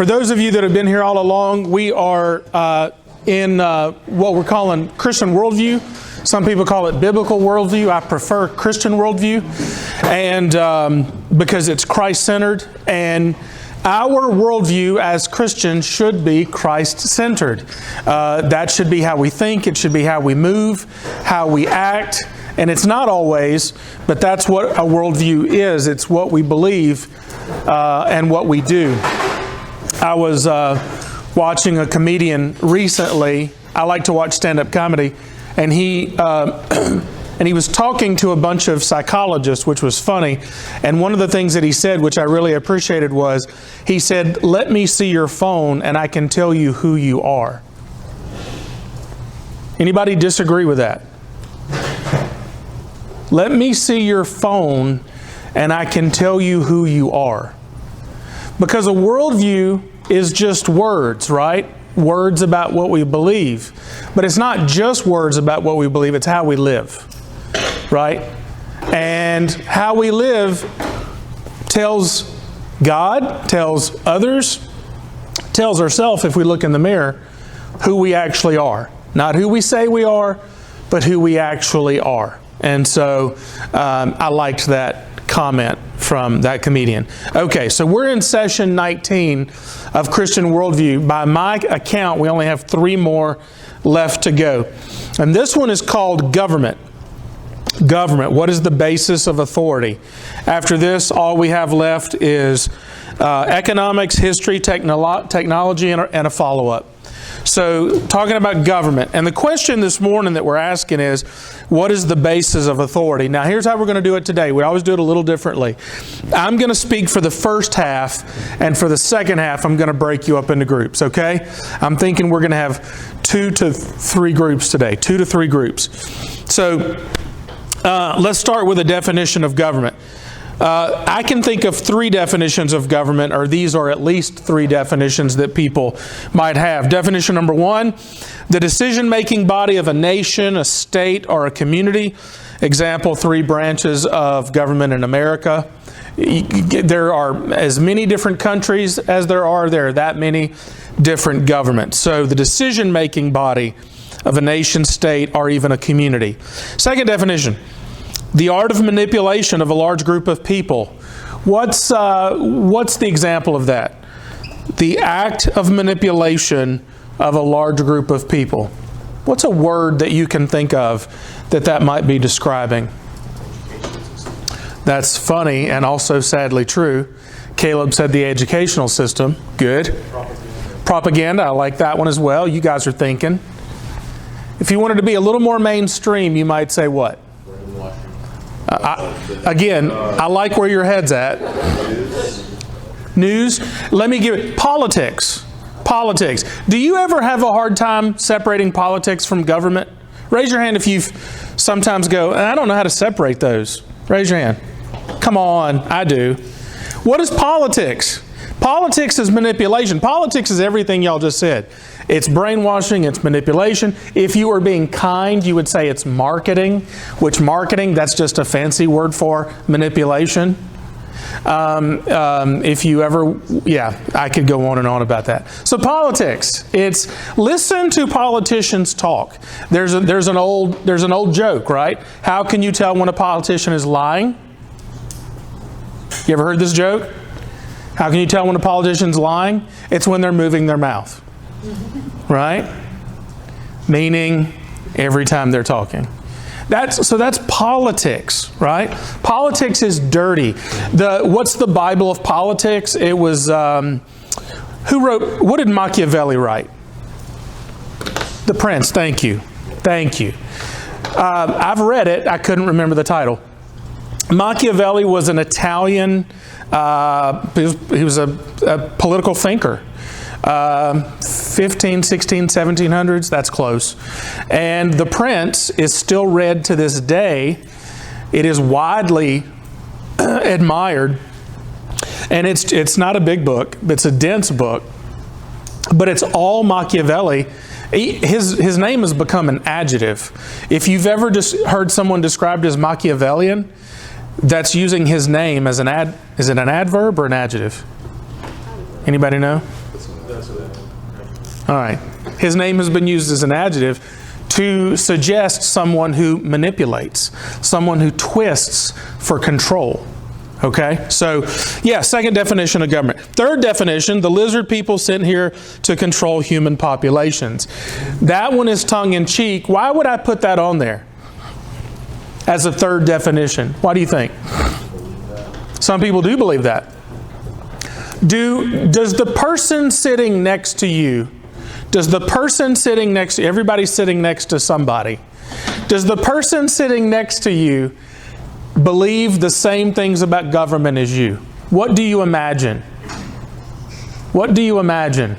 For those of you that have been here all along, we are in what we're calling Christian Worldview. Some people call it biblical worldview. I prefer Christian worldview, and because it's Christ-centered, and our worldview as Christians should be Christ-centered. That should be how we think. It should be how we move, how we act. And it's not always, but that's what a worldview is. It's what we believe and what we do. I was watching a comedian recently. I like to watch stand-up comedy, and he was talking to a bunch of psychologists, which was funny. And one of the things that he said, which I really appreciated, was he said, "Let me see your phone, and I can tell you who you are." Anybody disagree with that? Let me see your phone, and I can tell you who you are. Because a worldview is just words, right? Words about what we believe. But it's not just words about what we believe, it's how we live, right? And how we live tells God, tells others, tells ourselves, if we look in the mirror, who we actually are. Not who we say we are, but who we actually are. And so I liked that comment from that comedian. Okay, so we're in session 19 of Christian Worldview. By my account, we only have 3 more left to go. And this one is called Government. Government. What is the basis of authority? After this, all we have left is economics, history, technology, and a follow-up. So, talking about government. And the question this morning that we're asking is, what is the basis of authority? Now, here's how we're going to do it today. We always do it a little differently. I'm going to speak for the first half, and for the second half, I'm going to break you up into groups, okay? I'm thinking we're going to have 2 to 3 groups today. 2 to 3 groups. So, let's start with a definition of government. I can think of 3 definitions of government, or these are at least 3 definitions that people might have. Definition number 1, the decision-making body of a nation, a state, or a community. Example, 3 branches of government in America. There are as many different countries as there are that many different governments. So the decision-making body of a nation, state, or even a community. Second definition, the art of manipulation of a large group of people. What's the example of that? The act of manipulation of a large group of people. What's a word that you can think of that might be describing? That's funny and also sadly true. Caleb said the educational system. Good. Propaganda. I like that one as well. You guys are thinking. If you wanted to be a little more mainstream, you might say what? I like where your head's at. News. Let me give it. Politics. Politics. Do you ever have a hard time separating politics from government? Raise your hand if you sometimes go, I don't know how to separate those. Raise your hand. Come on, I do. What is politics? Politics is manipulation. Politics is everything y'all just said. It's brainwashing, it's manipulation. If you were being kind, you would say it's marketing, which marketing, that's just a fancy word for manipulation. If you ever, I could go on and on about that. So politics, it's listen to politicians talk. There's an old joke, right? How can you tell when a politician is lying? You ever heard this joke? How can you tell when a politician's lying? It's when they're moving their mouth. Right? Meaning every time they're talking. That's politics, right? Politics is dirty. What's the Bible of politics? It was what did Machiavelli write? The Prince. Thank you. I've read it. I couldn't remember the title. Machiavelli was an Italian. He was a political thinker. 15, 16, 1700s, that's close. And The Prince is still read to this day. It is widely admired. And it's not a big book, it's a dense book. But it's all Machiavelli. His name has become an adjective. If you've ever just heard someone described as Machiavellian, that's using his name as is it an adverb or an adjective? Anybody know? All right. His name has been used as an adjective to suggest someone who manipulates, someone who twists for control. Okay? So, yeah, second definition of government. Third definition, the lizard people sent here to control human populations. That one is tongue-in-cheek. Why would I put that on there as a third definition? Why do you think? Some people do believe that. Does the person sitting next to you, everybody's sitting next to somebody, does the person sitting next to you believe the same things about government as you? What do you imagine? What do you imagine?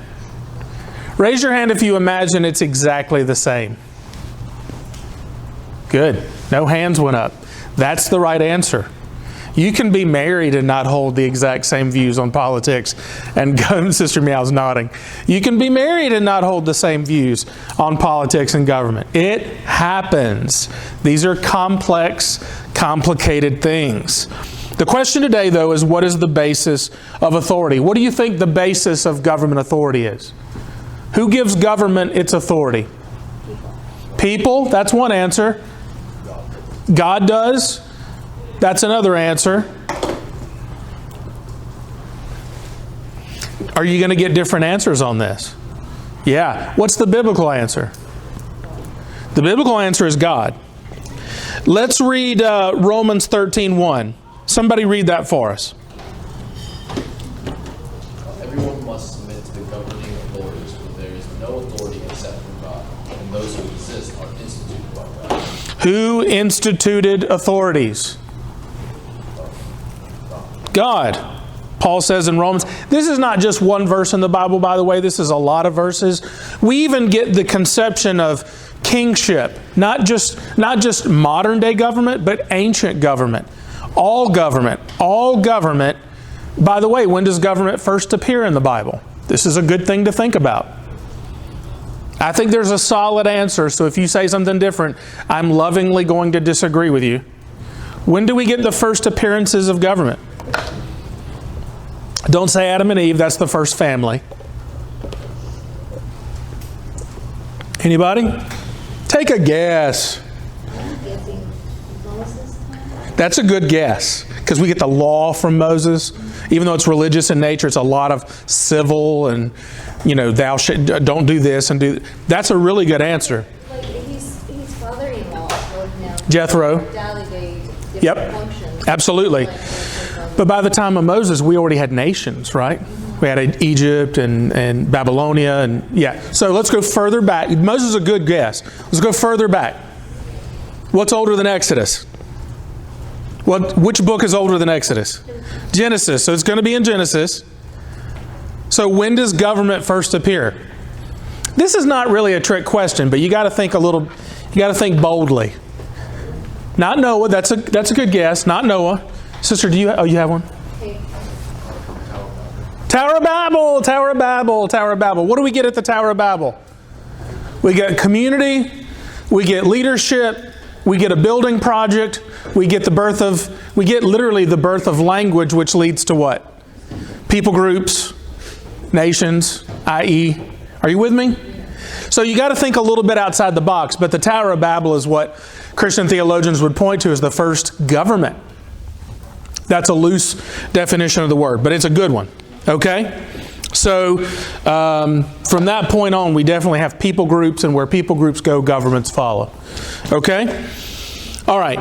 Raise your hand if you imagine it's exactly the same. Good. No hands went up. That's the right answer. You can be married and not hold the exact same views on politics. And Sister Meow's nodding. You can be married and not hold the same views on politics and government. It happens. These are complex, complicated things. The question today, though, is what is the basis of authority? What do you think the basis of government authority is? Who gives government its authority? People. That's one answer. God does. That's another answer. Are you going to get different answers on this? Yeah. What's the biblical answer? The biblical answer is God. Let's read Romans 13:1. Somebody read that for us. Everyone must submit to the governing authorities, for there is no authority except from God, and those who exist are instituted by God. Who instituted authorities? God. Paul says in Romans, this is not just one verse in the Bible, by the way, this is a lot of verses. We even get the conception of kingship, not just modern day government, but ancient government. All government. By the way, when does government first appear in the Bible? This is a good thing to think about. I think there's a solid answer, so if you say something different, I'm lovingly going to disagree with you. When do we get the first appearances of government? Don't say Adam and Eve, that's the first family. Anybody? Take a guess. That's a good guess, because we get the law from Moses. Even though it's religious in nature, it's a lot of civil and, thou don't do this and do. That's a really good answer. Like his father-in-law told him Jethro. Delegate different Yep. functions. Absolutely. But by the time of Moses, we already had nations, right? We had Egypt and Babylonia and yeah. So let's go further back. Moses is a good guess. Let's go further back. What's older than Exodus? Which book is older than Exodus? Genesis. So it's going to be in Genesis. So when does government first appear? This is not really a trick question, but you got to think boldly. Not Noah. That's a good guess. Not Noah. Sister, you have one? Okay. Tower of Babel. What do we get at the Tower of Babel? We get community. We get leadership. We get a building project. We get literally the birth of language, which leads to what? People groups, nations, i.e. Are you with me? So you got to think a little bit outside the box, but the Tower of Babel is what Christian theologians would point to as the first government. That's a loose definition of the word, but it's a good one. Okay? So from that point on, we definitely have people groups, and where people groups go, governments follow. Okay? All right.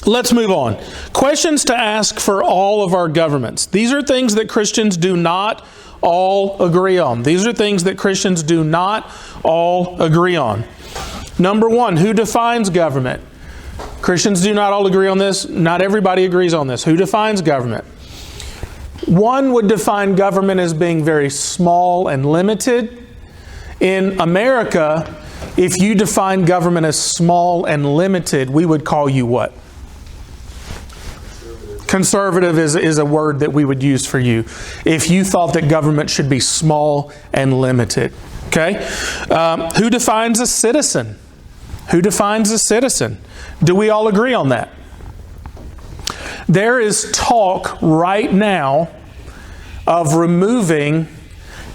Let's move on. Questions to ask for all of our governments. These are things that Christians do not all agree on. These are things that Christians do not all agree on. Number one, who defines government? Christians do not all agree on this. Not everybody agrees on this. Who defines government? One would define government as being very small and limited. In America, if you define government as small and limited, we would call you what? Conservative is a word that we would use for you if you thought that government should be small and limited. Okay? Who defines a citizen? Who defines a citizen? Do we all agree on that? There is talk right now of removing,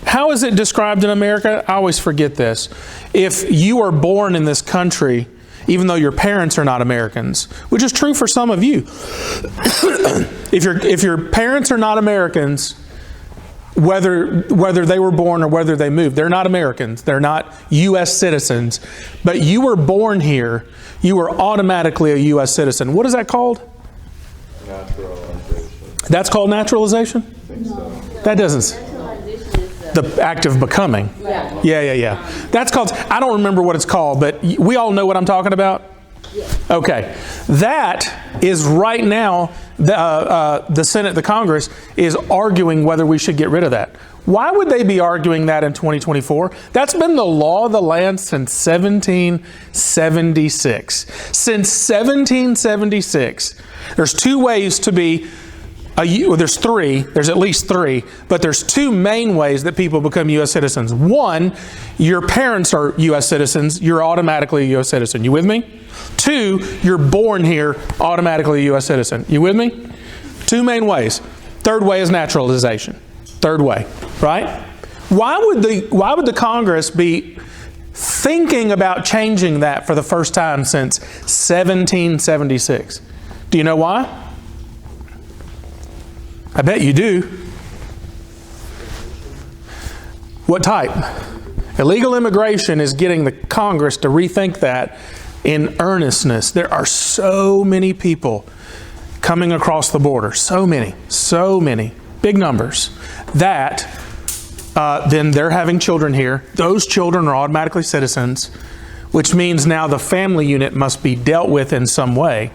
how is it described in America? I always forget this. If you are born in this country, even though your parents are not Americans, which is true for some of you. If your parents are not Americans, whether they were born or whether they moved, they're not Americans. They're not U.S. citizens. But you were born here. You are automatically a U.S. citizen. What is that called? Naturalization. That's called naturalization? I think so. That doesn't... The act of becoming. Yeah. That's called, I don't remember what it's called, but we all know what I'm talking about? Okay. That is right now, the Senate, the Congress, is arguing whether we should get rid of that. Why would they be arguing that in 2024? That's been the law of the land since 1776. Since 1776, there's two ways to be there's three, there's at least three, but there's two main ways that people become U.S. citizens. One, your parents are U.S. citizens, you're automatically a U.S. citizen. You with me? Two, you're born here, automatically a U.S. citizen. You with me? Two main ways. Third way is naturalization. Third way, right? Why would the Congress be thinking about changing that for the first time since 1776? Do you know why? I bet you do. What type? Illegal immigration is getting the Congress to rethink that in earnestness. There are so many people coming across the border, so many, big numbers, that then they're having children here. Those children are automatically citizens, which means now the family unit must be dealt with in some way.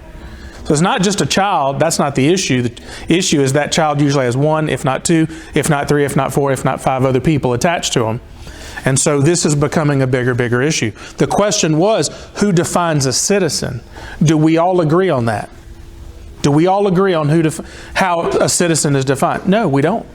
So it's not just a child. That's not the issue. The issue is that child usually has one, if not two, if not three, if not four, if not five other people attached to them. And so this is becoming a bigger issue. The question was, who defines a citizen? Do we all agree on that? Do we all agree on how a citizen is defined? No, we don't.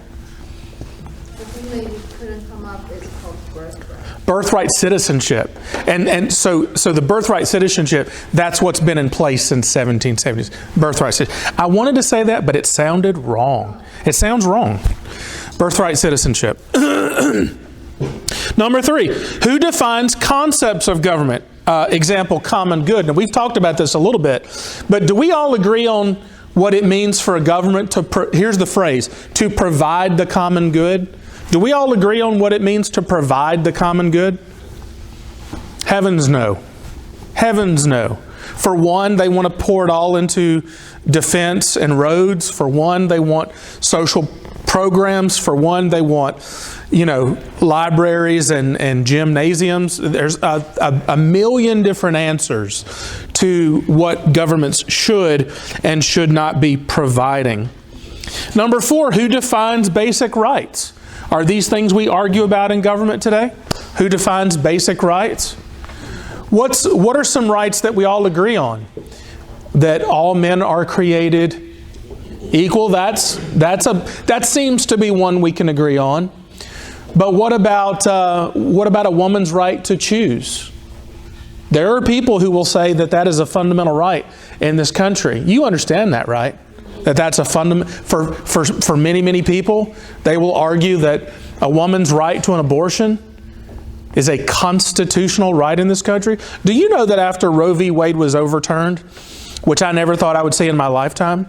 The thing that you couldn't come up is called birthright. Birthright citizenship. And so the birthright citizenship, that's what's been in place since 1770s. Birthright citizenship. I wanted to say that, but it sounded wrong. It sounds wrong. Birthright citizenship. Number three, who defines concepts of government? Example, common good. Now, we've talked about this a little bit, but do we all agree on what it means for a government to, here's the phrase, to provide the common good? Do we all agree on what it means to provide the common good? Heavens no. Heavens no. For one, they want to pour it all into defense and roads. For one, they want social programs. For one, they want, libraries and gymnasiums. There's a million different answers to what governments should and should not be providing. Number four, who defines basic rights? Are these things we argue about in government today? Who defines basic rights? What are some rights that we all agree on? That all men are created equal. That seems to be one we can agree on. But what about a woman's right to choose? There are people who will say that is a fundamental right in this country. You understand that, right? That's a fundamental for many people. They will argue that a woman's right to an abortion is a constitutional right in this country. Do you know that after Roe v. Wade was overturned, which I never thought I would see in my lifetime,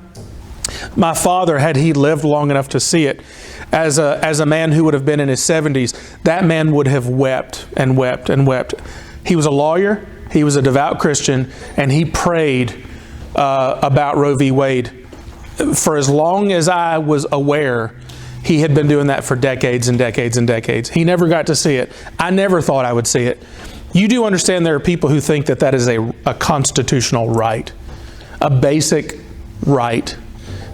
my father, had he lived long enough to see it, as a man who would have been in his 70s, that man would have wept and wept and wept. He was a lawyer, he was a devout Christian, and he prayed about Roe v. Wade. For as long as I was aware, he had been doing that for decades and decades and decades. He never got to see it. I never thought I would see it. You do understand there are people who think that is a constitutional right, a basic right,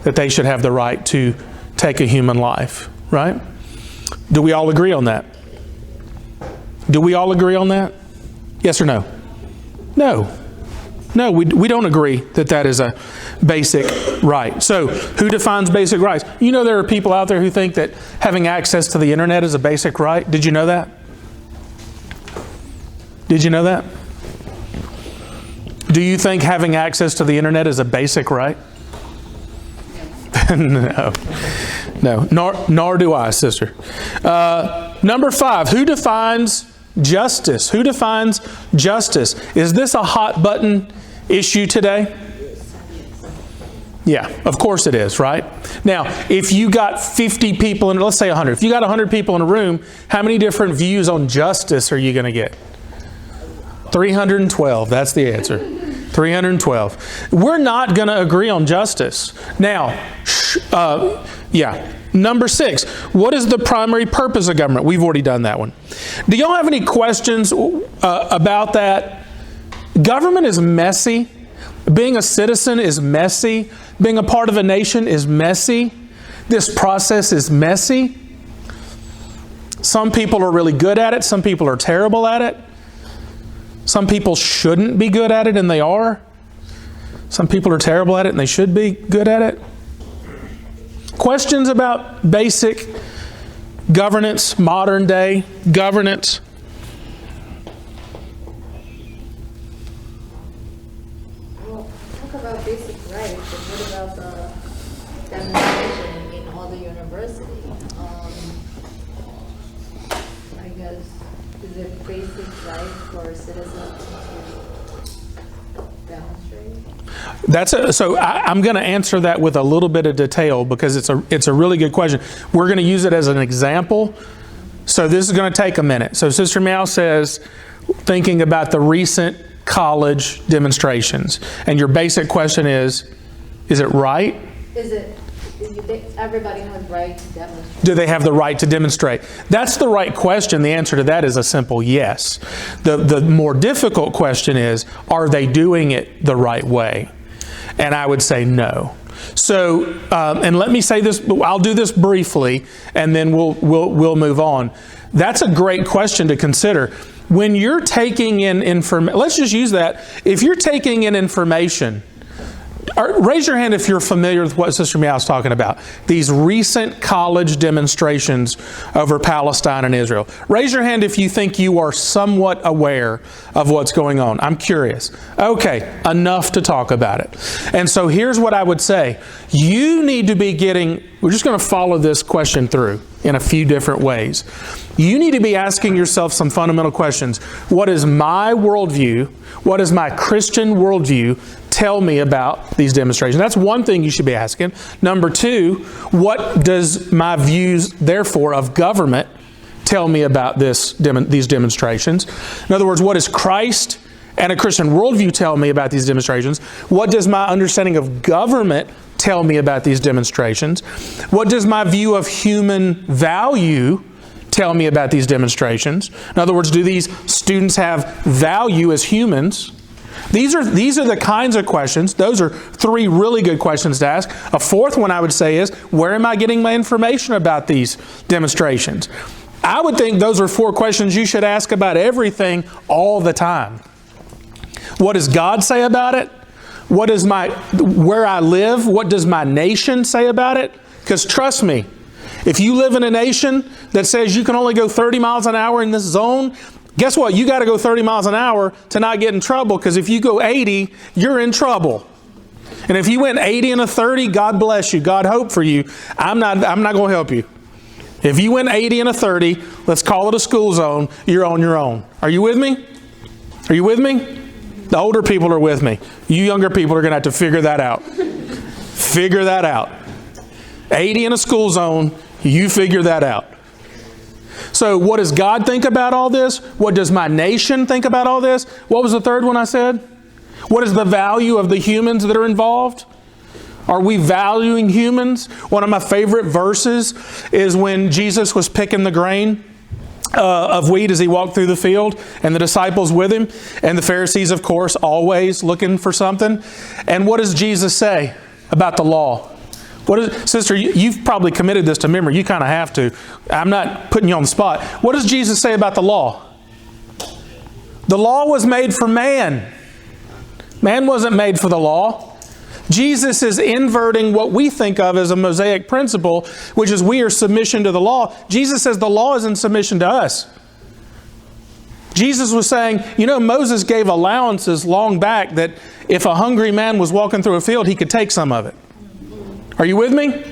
that they should have the right to take a human life, right? Do we all agree on that? Do we all agree on that? Yes or no? No. No, we don't agree that is a basic right. So, who defines basic rights? You know there are people out there who think that having access to the internet is a basic right. Did you know that? Did you know that? Do you think having access to the internet is a basic right? No. No, nor do I, sister. Number 5, who defines justice? Who defines justice? Is this a hot button issue today? Yeah, of course it is, right? Now, if you got 50 people, in, let's say 100. If you got 100 people in a room, how many different views on justice are you going to get? 312. That's the answer. 312. We're not going to agree on justice. Now, Number 6, what is the primary purpose of government? We've already done that one. Do y'all have any questions about that? Government is messy. Being a citizen is messy. Being a part of a nation is messy. This process is messy. Some people are really good at it. Some people are terrible at it. Some people shouldn't be good at it, and they are. Some people are terrible at it, and they should be good at it. Questions about basic governance, modern day governance? Well, talk about basic rights, but what about the demonstration in all the universities? I guess, is it basic right for citizens to demonstrate? So I'm going to answer that with a little bit of detail because it's a really good question. We're going to use it as an example. So this is going to take a minute. So Sister Meow says, thinking about the recent college demonstrations. And your basic question is it right? Everybody has right to demonstrate? Do they have the right to demonstrate? That's the right question. The answer to that is a simple yes. The more difficult question is, are they doing it the right way? And I would say no. So, and let me say this, I'll do this briefly, and then we'll move on. That's a great question to consider. When you're taking in information, let's just use that. If you're taking in information, raise your hand if you're familiar with what Sister Meow is talking about. These recent college demonstrations over Palestine and Israel. Raise your hand if you think you are somewhat aware of what's going on. I'm curious. Okay, enough to talk about it. And so here's what I would say. You need to be we're just going to follow this question through in a few different ways. You need to be asking yourself some fundamental questions. What is my worldview? What is my Christian worldview tell me about these demonstrations? That's one thing you should be asking. Number 2, what does my views, therefore, of government tell me about these demonstrations? In other words, what does Christ and a Christian worldview tell me about these demonstrations? What does my understanding of government tell me about these demonstrations? What does my view of human value tell me about these demonstrations? In other words, do these students have value as humans? These are the kinds of questions. Those are 3 really good questions to ask. A 4th one I would say is, where am I getting my information about these demonstrations? I would think those are 4 questions you should ask about everything all the time. What does God say about it? What is where I live? What does my nation say about it? Because trust me, if you live in a nation that says you can only go 30 miles an hour in this zone, guess what? You got to go 30 miles an hour to not get in trouble, because if you go 80, you're in trouble. And if you went 80 and a 30, God bless you. God hope for you. I'm not going to help you. If you went 80 and a 30, let's call it a school zone, you're on your own. Are you with me? Are you with me? The older people are with me. You younger people are going to have to figure that out. Figure that out. 80 in a school zone, you figure that out. So what does God think about all this? What does my nation think about all this? What was the 3rd one I said? What is the value of the humans that are involved? Are we valuing humans? One of my favorite verses is when Jesus was picking the grain of wheat as he walked through the field, and the disciples with him, and the Pharisees, of course, always looking for something. And what does Jesus say about the law? Sister, you've probably committed this to memory. You kind of have to. I'm not putting you on the spot. What does Jesus say about the law? The law was made for man. Man wasn't made for the law. Jesus is inverting what we think of as a Mosaic principle, which is we are submission to the law. Jesus says the law is in submission to us. Jesus was saying, Moses gave allowances long back that if a hungry man was walking through a field, he could take some of it. Are you with me?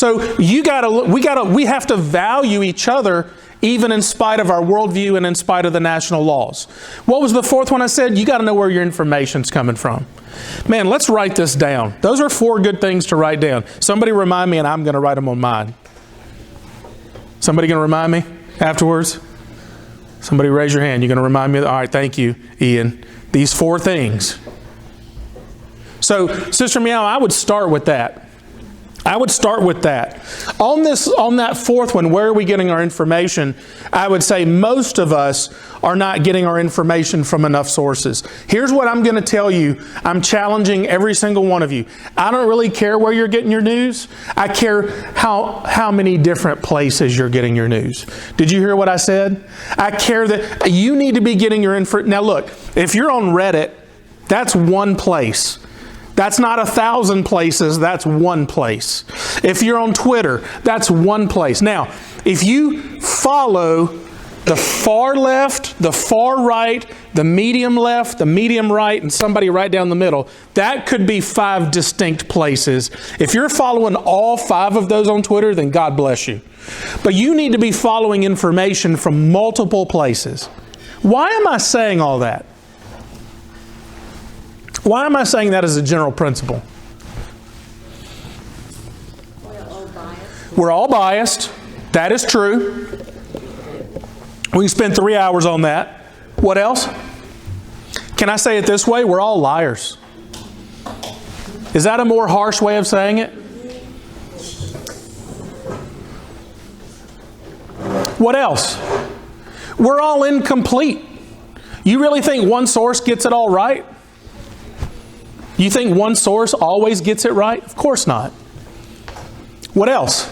So we have to value each other even in spite of our worldview and in spite of the national laws. What was the fourth one I said? You got to know where your information's coming from. Man, let's write this down. Those are 4 good things to write down. Somebody remind me, and I'm going to write them on mine. Somebody going to remind me afterwards? Somebody raise your hand. You're going to remind me? All right, thank you, Ian. These 4 things. So, Sister Meow, I would start with that. I would start with that. On that fourth one, where are we getting our information? I would say most of us are not getting our information from enough sources. Here's what I'm going to tell you. I'm challenging every single one of you. I don't really care where you're getting your news. I care how many different places you're getting your news. Did you hear what I said? I care that you need to be getting your info. Now look, if you're on Reddit, that's one place. That's not 1,000 places, that's one place. If you're on Twitter, that's one place. Now, if you follow the far left, the far right, the medium left, the medium right, and somebody right down the middle, that could be 5 distinct places. If you're following all 5 of those on Twitter, then God bless you. But you need to be following information from multiple places. Why am I saying all that? Why am I saying that as a general principle? We're all biased. That is true. We can spend 3 hours on that. What else? Can I say it this way? We're all liars. Is that a more harsh way of saying it? What else? We're all incomplete. You really think one source gets it all right? You think one source always gets it right? Of course not. What else?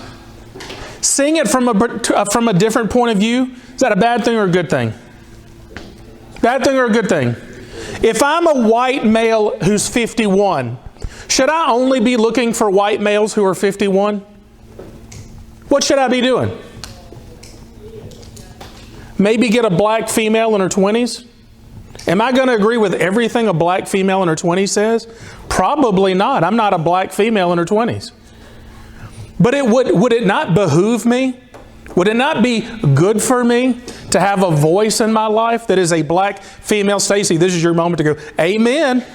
Seeing it from a different point of view, is that a bad thing or a good thing? Bad thing or a good thing? If I'm a white male who's 51, should I only be looking for white males who are 51? What should I be doing? Maybe get a black female in her 20s? Am I going to agree with everything a black female in her 20s says? Probably not. I'm not a black female in her 20s. But would it not behoove me? Would it not be good for me to have a voice in my life that is a black female? Stacy, this is your moment to go, amen.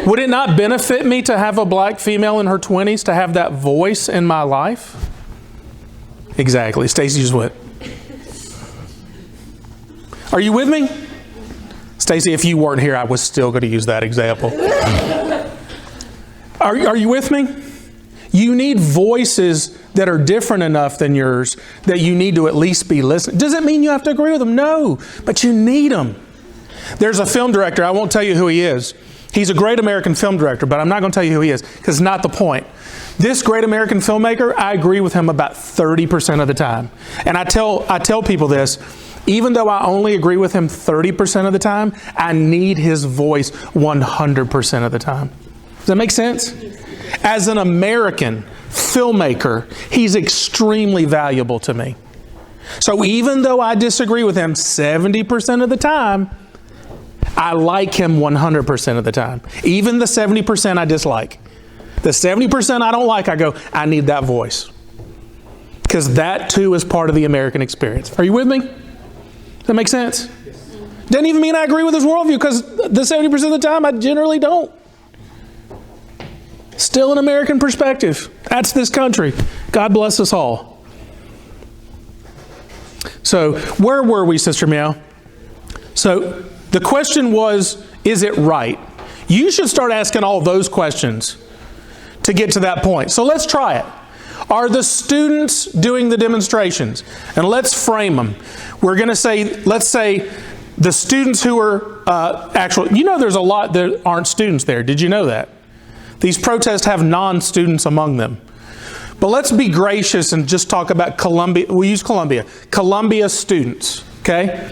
Would it not benefit me to have a black female in her 20s to have that voice in my life? Exactly. Stacy just went. Are you with me? Stacy, if you weren't here, I was still going to use that example. Are you with me? You need voices that are different enough than yours that you need to at least be listening. Does it mean you have to agree with them? No, but you need them. There's a film director, I won't tell you who he is. He's a great American film director, but I'm not going to tell you who he is because it's not the point. This great American filmmaker, I agree with him about 30% of the time. And I tell people this, even though I only agree with him 30% of the time, I need his voice 100% of the time. Does that make sense? As an American filmmaker, he's extremely valuable to me. So even though I disagree with him 70% of the time, I like him 100% of the time. Even the 70% I dislike. The 70% I don't like, I go, I need that voice. Because that too is part of the American experience. Are you with me? Does that make sense? Doesn't even mean I agree with his worldview, because the 70% of the time I generally don't. Still an American perspective. That's this country. God bless us all. So, where were we, Sister Meow? So, the question was, is it right? You should start asking all those questions to get to that point. So let's try it. Are the students doing the demonstrations? And let's frame them. We're going to say, let's say the students who are there's a lot that aren't students there. Did you know that? These protests have non-students among them. But let's be gracious and just talk about Columbia. We'll use Columbia. Columbia students, okay?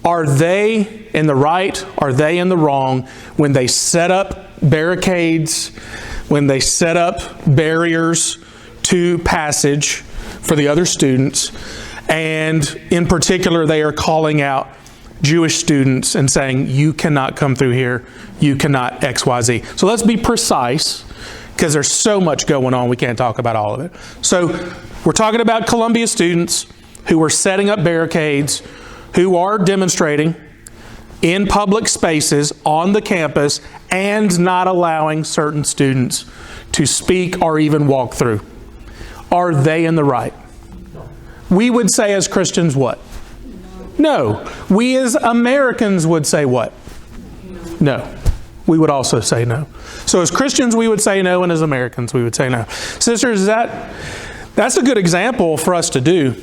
Are they in the right? Are they in the wrong when they set up barricades, when they set up barriers to passage for the other students? And in particular, they are calling out Jewish students and saying, you cannot come through here, you cannot XYZ. So let's be precise. because there's so much going on, we can't talk about all of it. So we're talking about Columbia students who are setting up barricades, who are demonstrating in public spaces on the campus and not allowing certain students to speak or even walk through. Are they in the right? We would say as Christians what? No. We as Americans would say what? No. We would also say no. So as Christians we would say no, and as Americans we would say no. Sisters, that's a good example for us to do,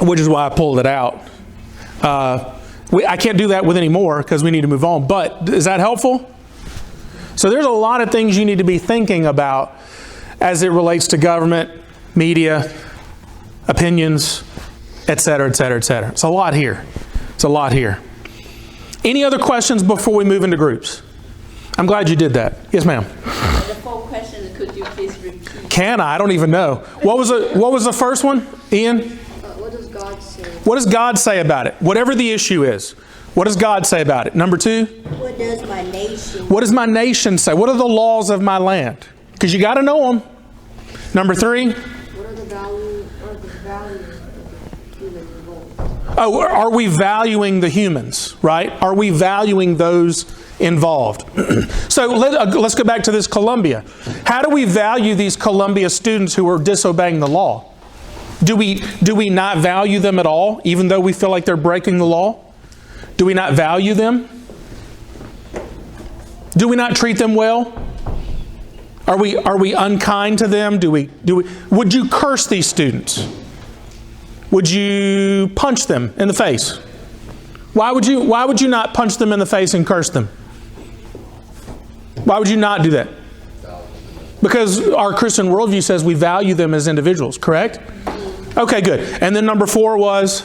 which is why I pulled it out. I can't do that with any more because we need to move on, but is that helpful? So there's a lot of things you need to be thinking about as it relates to government, media, opinions, etc., etc., etc. It's a lot here. It's a lot here. Any other questions before we move into groups? I'm glad you did that. Yes, ma'am. The full question, could you please repeat? Can I? I don't even know. What was the first one, Ian? What does God say? What does God say about it? Whatever the issue is. What does God say about it? Number 2? What does my nation? What does my nation say? What are the laws of my land? Because you got to know them. Number 3? What are the values of the human involved? Oh, are we valuing the humans, right? Are we valuing those involved? So let's go back to this Columbia. How do we value these Columbia students who are disobeying the law? Do we not value them at all, even though we feel like they're breaking the law? Do we not value them? Do we not treat them well? Are we unkind to them? Would you curse these students? Would you punch them in the face? Why would you not punch them in the face and curse them? Why would you not do that? Because our Christian worldview says we value them as individuals, correct? Okay, good. And then number 4 was,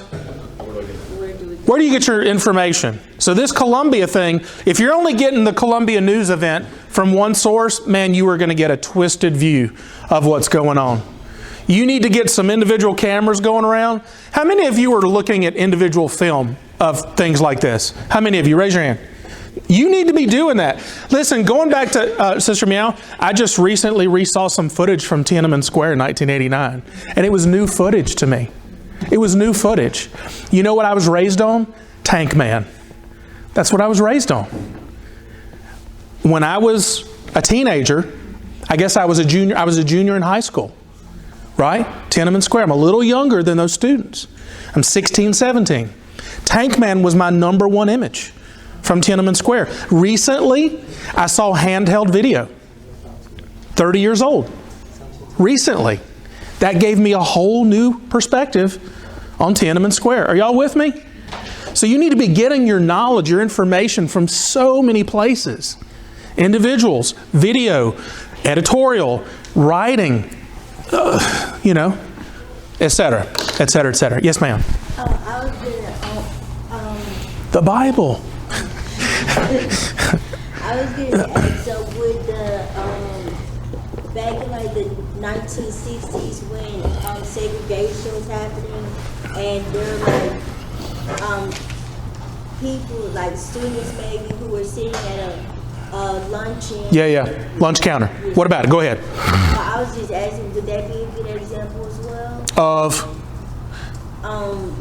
where do you get your information? So this Columbia thing, if you're only getting the Columbia news event from one source, man, you are going to get a twisted view of what's going on. You need to get some individual cameras going around. How many of you are looking at individual film of things like this? How many of you? Raise your hand. You need to be doing that. Listen, going back to Sister Meow, I just recently resaw some footage from Tiananmen Square in 1989, and it was new footage to me. It was new footage. You know what I was raised on? Tank Man. That's what I was raised on. When I was a teenager, I guess I was a junior in high school, right? Tiananmen Square. I'm a little younger than those students. I'm 16, 17. Tank Man was my number 1 image from Tiananmen Square. Recently, I saw handheld video. 30 years old. Recently. That gave me a whole new perspective on Tiananmen Square. Are y'all with me? So you need to be getting your knowledge, your information from so many places. Individuals, video, editorial, writing, etc., etc., etc. Yes, ma'am. I was gonna, the Bible. I was gonna ask, so would back in like the 1960s when segregation was happening, and there were like people, like students maybe, who were sitting at a luncheon. Yeah. Lunch counter. What about it? Go ahead. I was just asking, would that be a good example as well? Of?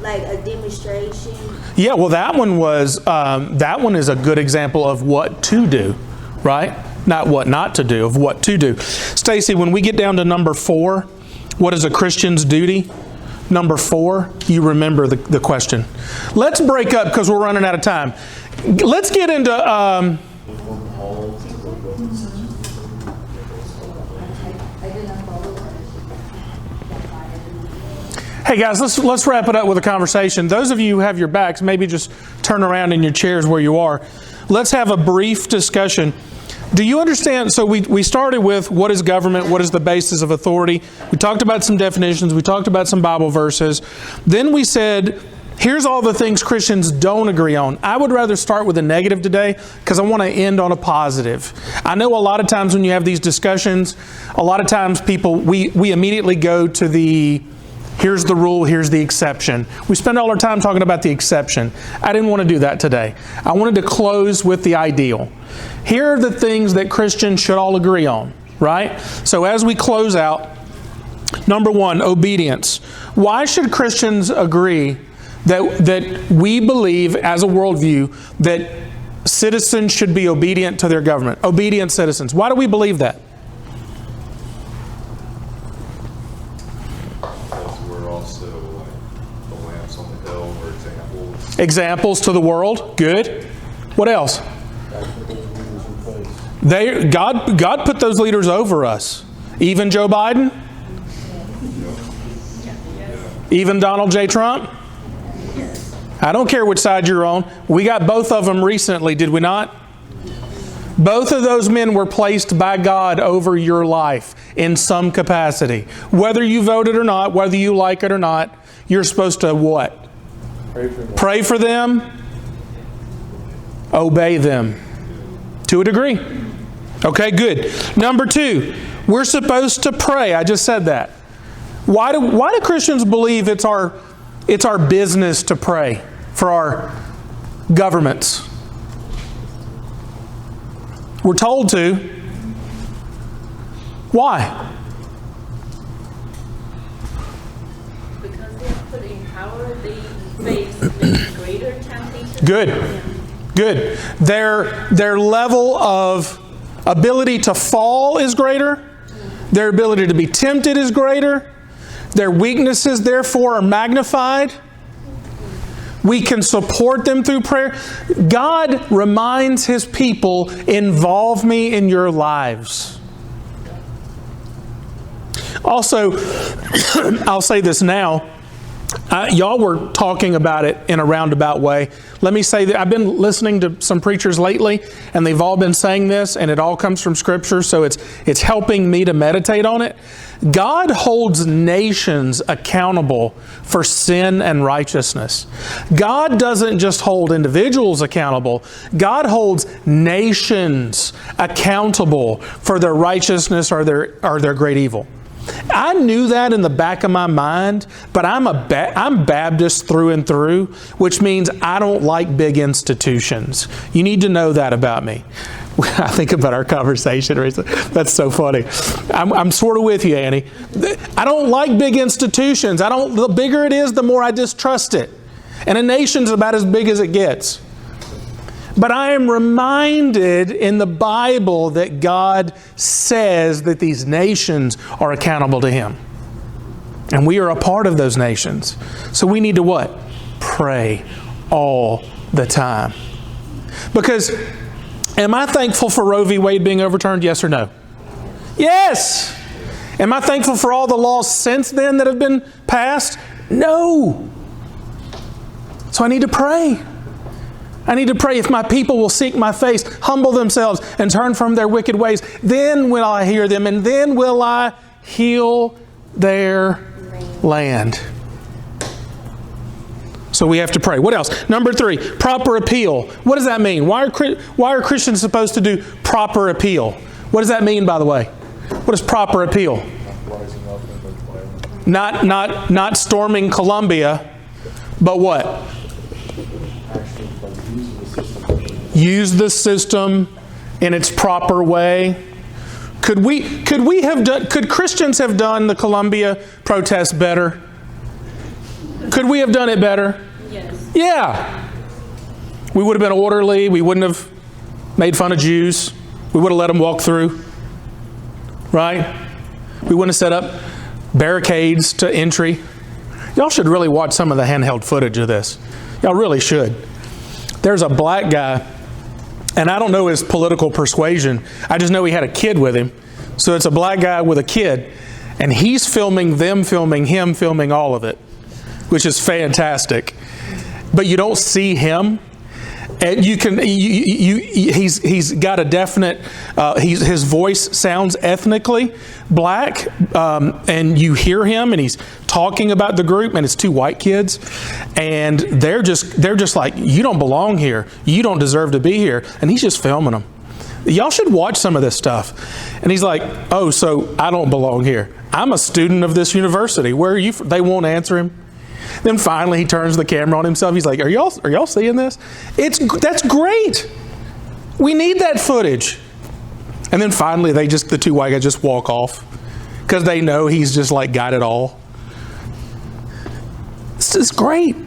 Like a demonstration. Yeah, well that one is a good example of what to do, right? Not what not to do, of what to do. Stacy, when we get down to number 4, what is a Christian's duty? Number 4, you remember the question. Let's break up because we're running out of time. Let's get into... Hey guys, let's wrap it up with a conversation. Those of you who have your backs, maybe just turn around in your chairs where you are. Let's have a brief discussion. Do you understand? So we started with what is government, what is the basis of authority. We talked about some definitions, we talked about some Bible verses. Then we said, here's all the things Christians don't agree on. I would rather start with a negative today because I want to end on a positive. I know a lot of times when you have these discussions, a lot of times we immediately go to the here's the rule, here's the exception. We spend all our time talking about the exception. I didn't want to do that today. I wanted to close with the ideal. Here are the things that Christians should all agree on. right? So as we close out, number one, obedience. Why should Christians agree that we believe as a worldview that citizens should be obedient to their government? Obedient citizens. Why do we believe that? Because we're also like the lamps on the hill, for examples. Examples to the world. Good. What else? God put those leaders over us. Even Joe Biden? Even Donald J. Trump? I don't care which side you're on. We got both of them recently, did we not? Both of those men were placed by God over your life in some capacity. Whether you voted or not, whether you like it or not, you're supposed to what? Pray for them. Obey them. To a degree. Okay, good. Number two, we're supposed to pray. I just said that. Why do Christians believe it's our business to pray for our governments? We're told to. Why? Because they're put in power, they face maybe greater temptation. Good. Their level of ability to fall is greater. Their ability to be tempted is greater. Their weaknesses, therefore, are magnified. We can support them through prayer. God reminds His people, involve me in your lives. Also, I'll say this now. Y'all were talking about it in a roundabout way. Let me say that I've been listening to some preachers lately, and they've all been saying this, and it all comes from Scripture, so it's helping me to meditate on it. God holds nations accountable for sin and righteousness. God doesn't just hold individuals accountable. God holds nations accountable for their righteousness or their great evil. I knew that in the back of my mind, but I'm Baptist through and through, which means I don't like big institutions. You need to know that about me. I think about our conversation recently. That's so funny. I'm sort of with you, Annie. I don't like big institutions. The bigger it is, the more I distrust it. And a nation's about as big as it gets. But I am reminded in the Bible that God says that these nations are accountable to Him. And we are a part of those nations. So we need to what? Pray all the time. Because, am I thankful for Roe v. Wade being overturned? Yes or no? Yes! Am I thankful for all the laws since then that have been passed? No! So I need to pray. I need to pray, if my people will seek my face, humble themselves, and turn from their wicked ways, then will I hear them, and then will I heal their land. So we have to pray. What else? Number three, proper appeal. What does that mean? Why are Christians supposed to do proper appeal? What does that mean, by the way? What is proper appeal? Not storming Columbia, but what? Use the system in its proper way. Could Christians have done the Columbia protest better? Could we have done it better? Yes. Yeah. We would have been orderly. We wouldn't have made fun of Jews. We would have let them walk through. Right? We wouldn't have set up barricades to entry. Y'all should really watch some of the handheld footage of this. Y'all really should. There's a black guy, and I don't know his political persuasion. I just know he had a kid with him. So it's a black guy with a kid, and he's filming them, filming him, filming all of it, which is fantastic. But you don't see him. And he's got a definite, his voice sounds ethnically black, and you hear him, and he's talking about the group, and it's two white kids, and they're just like, you don't belong here, you don't deserve to be here, and he's just filming them. Y'all should watch some of this stuff. And he's like, oh, so I don't belong here. I'm a student of this university. Where are you from? They won't answer him. Then finally he turns the camera on himself. He's like, are y'all seeing this? That's great. We need that footage. And then finally, the two white guys just walk off because they know he's just like got it all. This is great.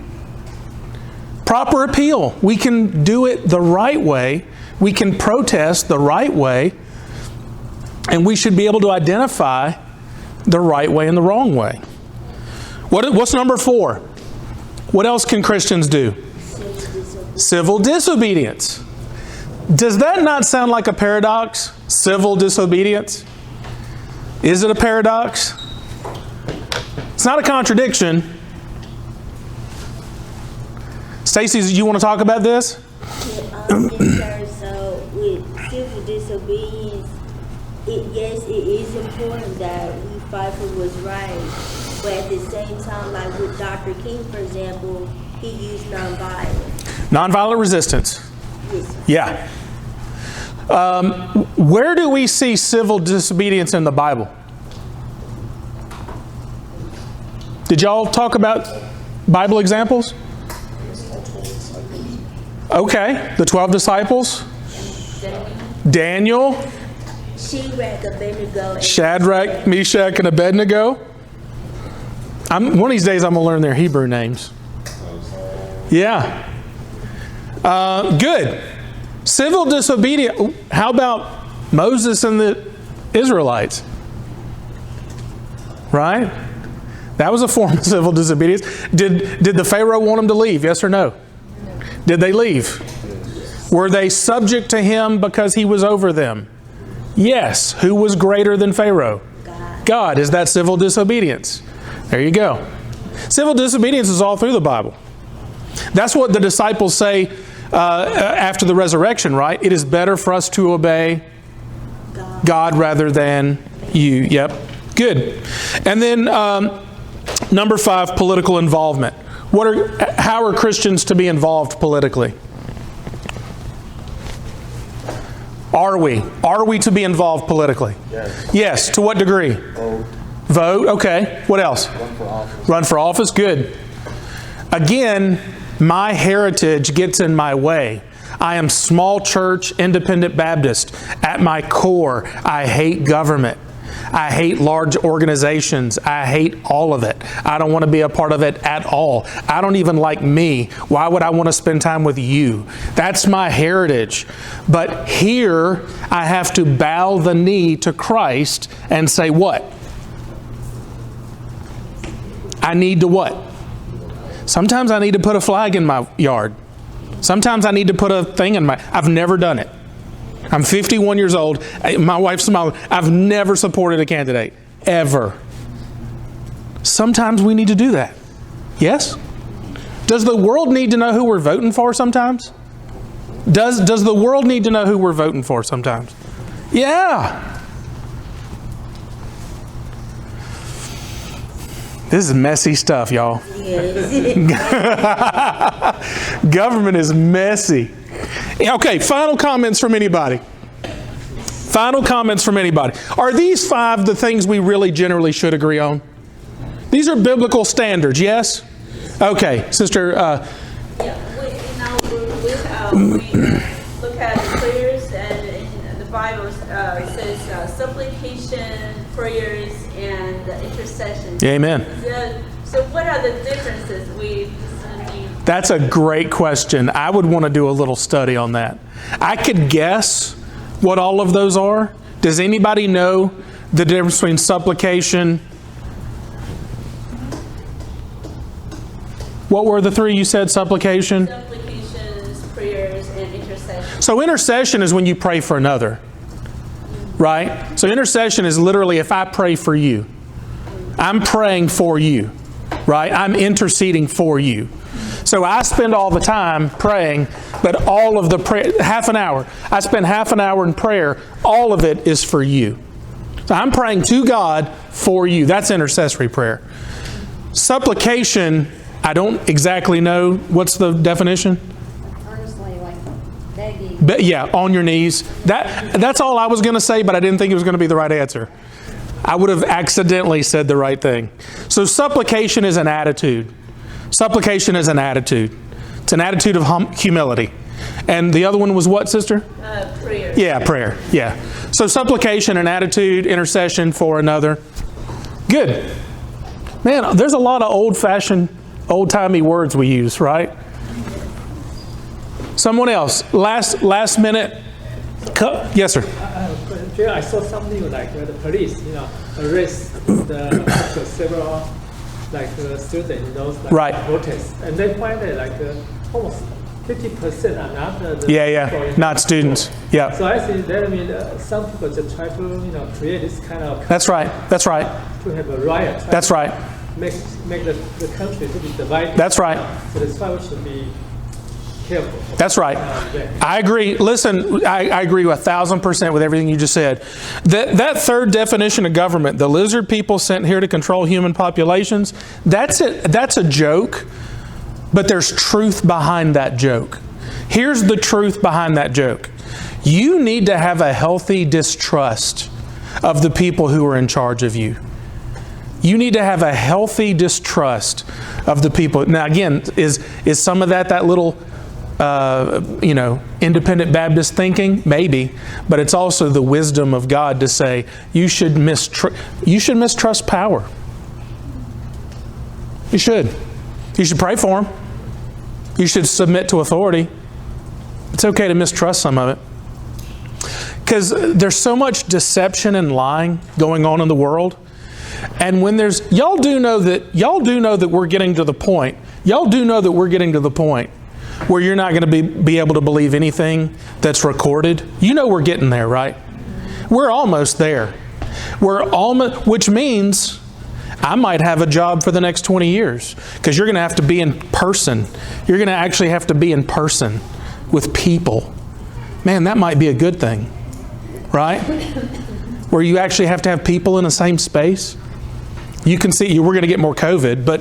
Proper appeal. We can do it the right way. We can protest the right way. And we should be able to identify the right way and the wrong way. What's number 4? What else can Christians do? Civil disobedience. Does that not sound like a paradox? Civil disobedience? Is it a paradox? It's not a contradiction. Stacy, you want to talk about this? Yes, sir. So with civil disobedience, yes, it is important that we fight for what's right. But at the same time, like with Dr. King, for example, he used nonviolence. Nonviolent resistance. Yes, sir. Yeah. Where do we see civil disobedience in the Bible? Did y'all talk about Bible examples? Okay, the 12 disciples. Daniel. Shadrach, Meshach, and Abednego. One of these days I'm going to learn their Hebrew names. Yeah. Good. Civil disobedience. How about Moses and the Israelites? Right? That was a form of civil disobedience. Did the Pharaoh want them to leave? Yes or no? Did they leave? Were they subject to him because he was over them? Yes. Who was greater than Pharaoh? God. Is that civil disobedience? There you go. Civil disobedience is all through the Bible. That's what the disciples say after the resurrection, right? It is better for us to obey God rather than you. Yep. Good. And then number 5, political involvement. How are Christians to be involved politically? Are we to be involved politically? Yes. Yes. To what degree? Vote. Okay. What else? Run for office. Run for office. Good. Again, my heritage gets in my way. I am small church, independent Baptist. At my core, I hate government. I hate large organizations. I hate all of it. I don't want to be a part of it at all. I don't even like me. Why would I want to spend time with you? That's my heritage. But here, I have to bow the knee to Christ and say what? I need to what? Sometimes I need to put a flag in my yard. Sometimes I need to put a thing in my... I've never done it. I'm 51 years old. My wife's smiling. I've never supported a candidate. Ever. Sometimes we need to do that. Yes? Does the world need to know who we're voting for sometimes? Does the world need to know who we're voting for sometimes? Yeah. This is messy stuff, y'all. Government is messy. Okay, final comments from anybody. Final comments from anybody. Are these 5 the things we really generally should agree on? These are biblical standards, yes? Okay, Sister. We look at the prayers, and the Bible says supplication, prayers, and intercession. Amen. So what are the differences? That's a great question. I would want to do a little study on that. I could guess what all of those are. Does anybody know the difference between supplication? What were the 3 you said? Supplication? Supplications, prayers, and intercession. So intercession is when you pray for another. Right? So intercession is literally if I pray for you. I'm praying for you. Right? I'm interceding for you. So I spend all the time praying, but all of the prayer, half an hour. I spend half an hour in prayer. All of it is for you. So I'm praying to God for you. That's intercessory prayer. Supplication, I don't exactly know. What's the definition? Earnestly, like begging. Yeah, on your knees. That's all I was going to say, but I didn't think it was going to be the right answer. I would have accidentally said the right thing. So supplication is an attitude. Supplication is an attitude. It's an attitude of humility. And the other one was what, sister? Prayer. Yeah, prayer. Yeah. So supplication and attitude, intercession for another. Good. Man, there's a lot of old-fashioned, old-timey words we use, right? Someone else. Last minute. Yes, sir. I saw something like the police, arrest several students in those Right. protests, and they find that almost 50% are not the Yeah. Not students. Yeah. So I think that some people just try to create this kind of That's right. That's right. to have a riot. That's right. Make the country to be divided. That's right. So that's why we should be careful. That's right. I agree. Listen, I agree 1,000% with everything you just said. That third definition of government, the lizard people sent here to control human populations, that's it. That's a joke, but there's truth behind that joke. Here's the truth behind that joke. You need to have a healthy distrust of the people who are in charge of you. You need to have a healthy distrust of the people. Now, again, is some of that little independent Baptist thinking? Maybe. But it's also the wisdom of God to say you should mistrust power. You should. You should pray for them. You should submit to authority. It's okay to mistrust some of it. Because there's so much deception and lying going on in the world. And when y'all do know that we're getting to the point. Y'all do know that we're getting to the point where you're not going to be able to believe anything that's recorded. You know we're getting there, right? We're almost there. Which means I might have a job for the next 20 years because you're going to have to be in person. You're going to actually have to be in person with people. Man, that might be a good thing, right? Where you actually have to have people in the same space. You can see, we're going to get more COVID, but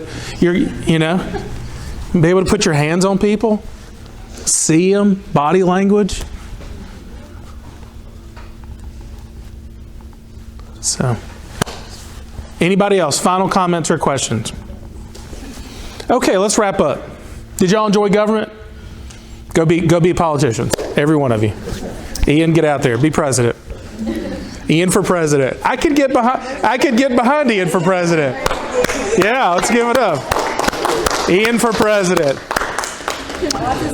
be able to put your hands on people, see them, body language. So, anybody else? Final comments or questions? Okay, let's wrap up. Did y'all enjoy government? Go be politicians, every one of you. Ian, get out there, be president. Ian for president. I could get behind Ian for president. Yeah, let's give it up. Ian for president.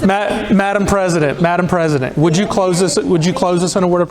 Madam President, would you close us in a word of prayer?